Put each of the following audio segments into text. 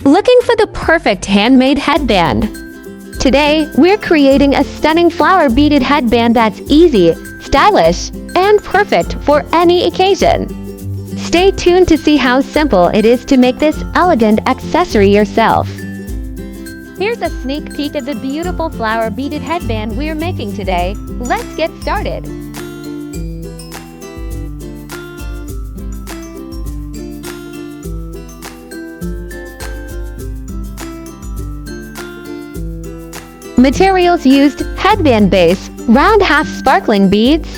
Looking for the perfect handmade headband? Today, we're creating a stunning flower beaded headband that's easy, stylish, and perfect for any occasion. Stay tuned to see how simple it is to make this elegant accessory yourself. Here's a sneak peek of the beautiful flower beaded headband we're making today. Let's get started. Materials used: headband base, round half sparkling beads,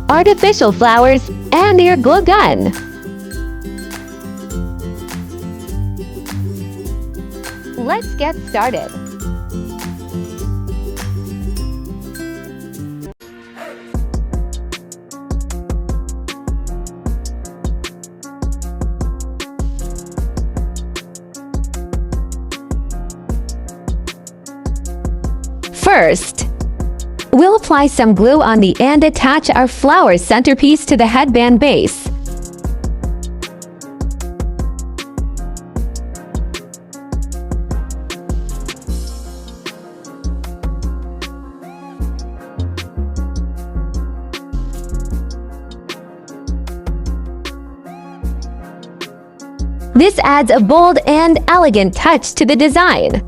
artificial flowers, and your glue gun. Let's get started. First, we'll apply some glue on the and attach our flower centerpiece to the headband base. This adds a bold and elegant touch to the design.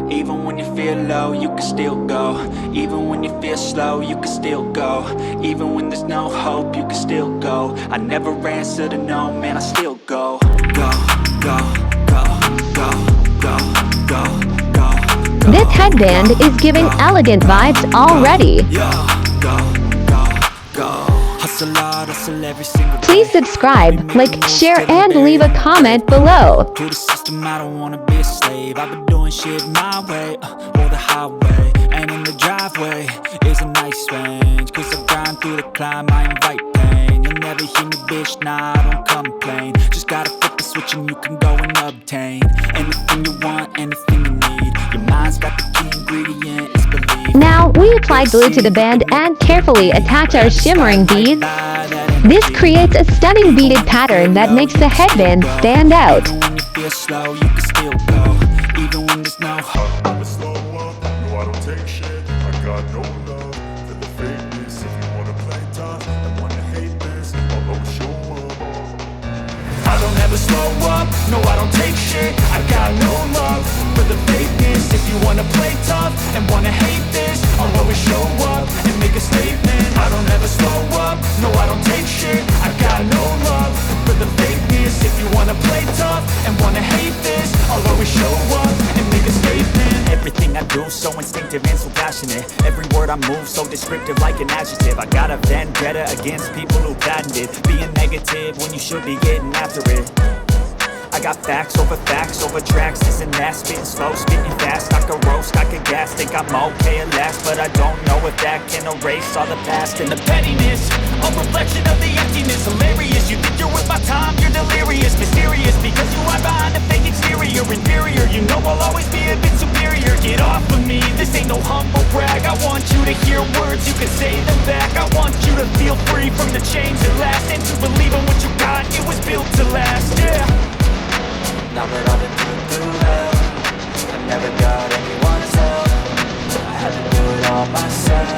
Even when you feel low, you can still go. Even when you feel slow, you can still go. Even when there's no hope, you can still go. I never answer to no, man, I still go. Go, go, go, go, go, go, go, go. This headband is giving elegant vibes already. Please subscribe, like, share, and leave a comment below. To the system, I don't wanna be a slave. I've been doing shit my way, or the highway. And in the driveway is a nice range. Cause I grind through the climb, I invite pain. You'll never hear me, bitch, nah, I don't complain. Just gotta flip the switch and you can go and obtain anything you want, anything you need. Your mind's got the key ingredient, it's belief. Now, we apply glue to the band and carefully attach our shimmering beads. This creates a stunning beaded pattern that makes the headband stand out. Even when you feel slow, you can still go. Even when there's no hope. Never slow up, no I don't take shit. I got no love for the fakeness. If you wanna play tough and wanna hate this, I'll always show up. I don't ever slow up, no I don't take shit. I got no love for the fakeness. If you wanna play tough and wanna hate this, I'll always show up and make a statement. I don't ever slow up, no I don't take shit. I got no love for the fakeness. If you wanna play tough and wanna hate this, I'll always show up and make a statement. Everything I do so instinctive and so passionate. Every word I move so descriptive like an adjective. I got a vendetta against people who patented being negative when you should be getting after it. I got facts over tracks, this and that. Spitting slow, spitting fast, I could roast, I could gas. Think I'm okay at last, but I don't know if that can erase all the past. And the pettiness, a reflection of the emptiness. Hilarious, you think you're with my time, you're delirious. Mysterious, because you are behind a fake exterior. Inferior, you know I'll always be a bit superior. Get off of me, this ain't no humble brag. I want you to hear words, you can say them back. I want you to feel free from the chains that last, and to believe in what you got, it was built to last, yeah. Now that I've been through hell, I never got anyone's help. I had to do it all myself.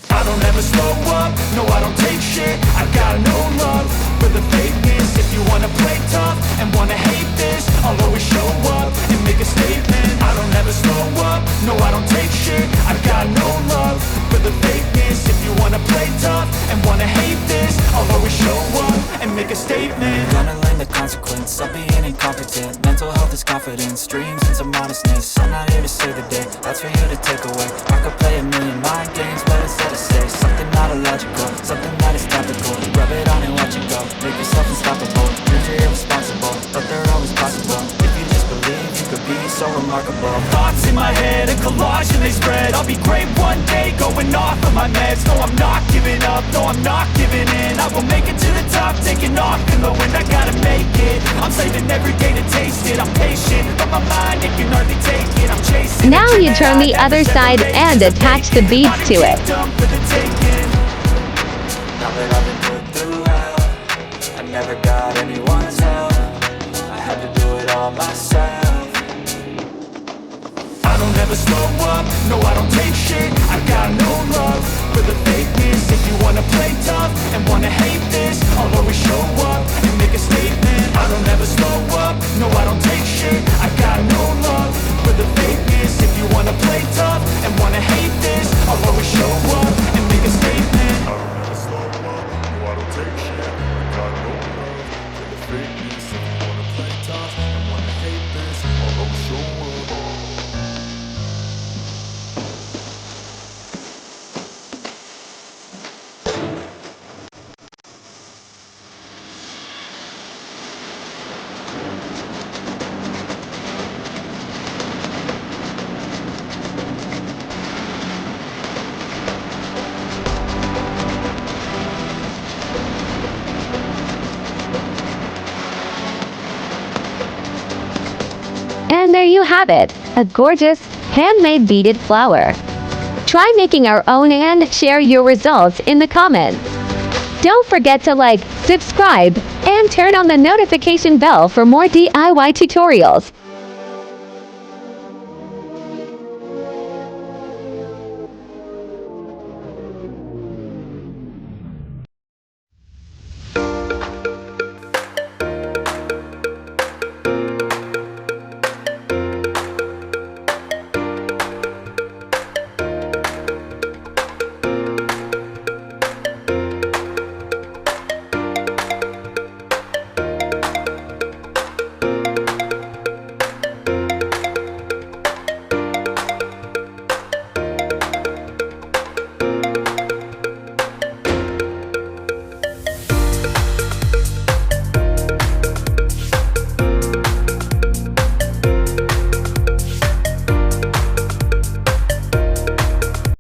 I don't ever slow up, no I don't take shit. I got no love for the fakeness. If you wanna play tough and wanna hate this, I'll always show up and make a statement. I don't ever slow up, no I don't take shit. I got no love for the fakeness. If you wanna play tough and wanna hate this, I'll always show up and make a statement. Gonna learn the consequence of being incompetent. Mental health is confidence, dreams and some modestness. I'm not here to save the day, that's for you to take away. I could play a million mind games, but instead I say something not illogical, something that is topical. Rub it on and watch it go, make yourself unstoppable. Dreams are irresponsible, but they're always possible. If you just believe, you could be so remarkable. Thoughts in my head, a collage and they spread. I'll be great one day, going off of my meds. No, I'm not giving up, no, I'm not giving in. I will make it to the top, taking off in the wind. I gotta make it, I'm saving every day to taste it. I'm patient, but my mind, it can hardly take it. I'm chasing. Now you turn the other side and attach the beads to it. Now that I've been put through hell, I never got anyone's help. I had to do it all myself. I don't ever slow up, no I don't take shit. I got no love for the fakeness. If you wanna play tough and wanna hate this, I'll always show up and make a statement. I don't ever slow up, no I don't take shit. I got no love for the fakeness. If you wanna play tough and wanna hate this, I'll always show up and make a statement. I don't ever slow up, no I don't take shit. I got no love for the fakeness. If you wanna play tough and wanna hate this, I'll always show up. And there you have it, a gorgeous, handmade beaded flower. Try making our own and share your results in the comments. Don't forget to like, subscribe, and turn on the notification bell for more DIY tutorials.